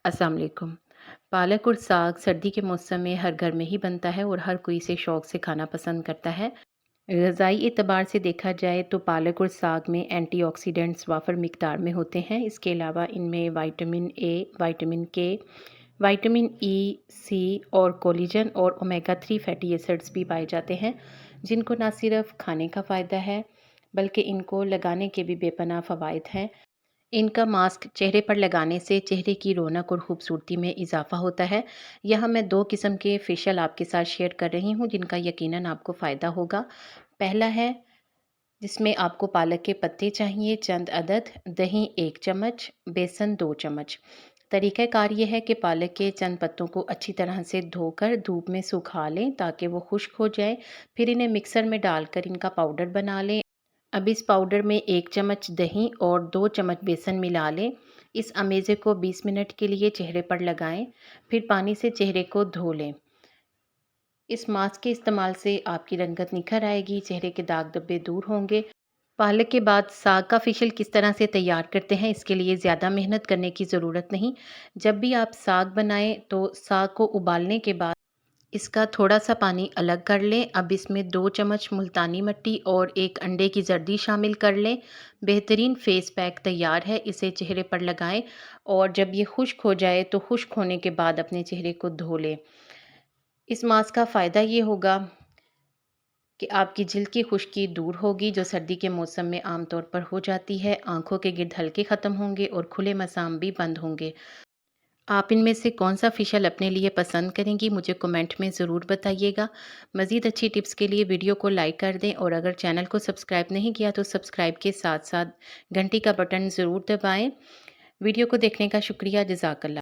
अस्सलाम वालेकुम। पालक और साग सर्दी के मौसम में हर घर में ही बनता है और हर कोई इसे शौक़ से खाना पसंद करता है। ग़िज़ाई एतबार से देखा जाए तो पालक और साग में एंटीऑक्सीडेंट्स वाफ़र मिक़दार में होते हैं। इसके अलावा इनमें विटामिन ए, विटामिन के, विटामिन ई, सी और कोलेजन और ओमेगा 3 फैटी एसिड्स भी पाए जाते हैं, जिनको ना सिर्फ़ खाने का फ़ायदा है, बल्कि इनको लगाने के भी बेपनाह फ़वाइद हैं। इनका मास्क चेहरे पर लगाने से चेहरे की रौनक और खूबसूरती में इजाफ़ा होता है। यहाँ मैं 2 किस्म के फेशियल आपके साथ शेयर कर रही हूँ, जिनका यकीनन आपको फ़ायदा होगा। पहला है, जिसमें आपको पालक के पत्ते चाहिए चंद अदद, दही 1 चम्मच, बेसन 2 चम्मच। तरीक़ाकार ये है कि पालक के चंद पत्तों को अच्छी तरह से धोकर धूप में सुखा लें ताकि वो खुश्क हो जाए। फिर इन्हें मिक्सर में डालकर इनका पाउडर बना लें। अब इस पाउडर में 1 चम्मच दही और 2 चम्मच बेसन मिला लें। इस अमेज़े को 20 मिनट के लिए चेहरे पर लगाएं, फिर पानी से चेहरे को धो लें। इस मास्क के इस्तेमाल से आपकी रंगत निखर आएगी, चेहरे के दाग धब्बे दूर होंगे। पालक के बाद साग का फेशियल किस तरह से तैयार करते हैं, इसके लिए ज़्यादा मेहनत करने की ज़रूरत नहीं। जब भी आप साग बनाएं तो साग को उबालने के बाद इसका थोड़ा-सा पानी अलग कर लें। अब इसमें 2 चम्मच मुल्तानी मिट्टी और 1 अंडे की जर्दी शामिल कर लें। बेहतरीन फेस पैक तैयार है, इसे चेहरे पर लगाएं और जब ये खुश्क हो जाए तो खुश्क होने के बाद अपने चेहरे को धो लें। इस मास्क का फ़ायदा ये होगा कि आपकी जिल्द की खुश्की दूर होगी, जो सर्दी के मौसम में आम तौर पर हो जाती है। आँखों के गिर्द हल्के ख़त्म होंगे और खुले मसाम भी बंद होंगे। आप इनमें से कौन-सा फेशियल अपने लिए पसंद करेंगी, मुझे कमेंट में ज़रूर बताइएगा। मज़ीद अच्छी टिप्स के लिए वीडियो को लाइक कर दें और अगर चैनल को सब्सक्राइब नहीं किया तो सब्सक्राइब के साथ-साथ घंटी का बटन ज़रूर दबाएँ। वीडियो को देखने का शुक्रिया। जज़ाकल्लाह।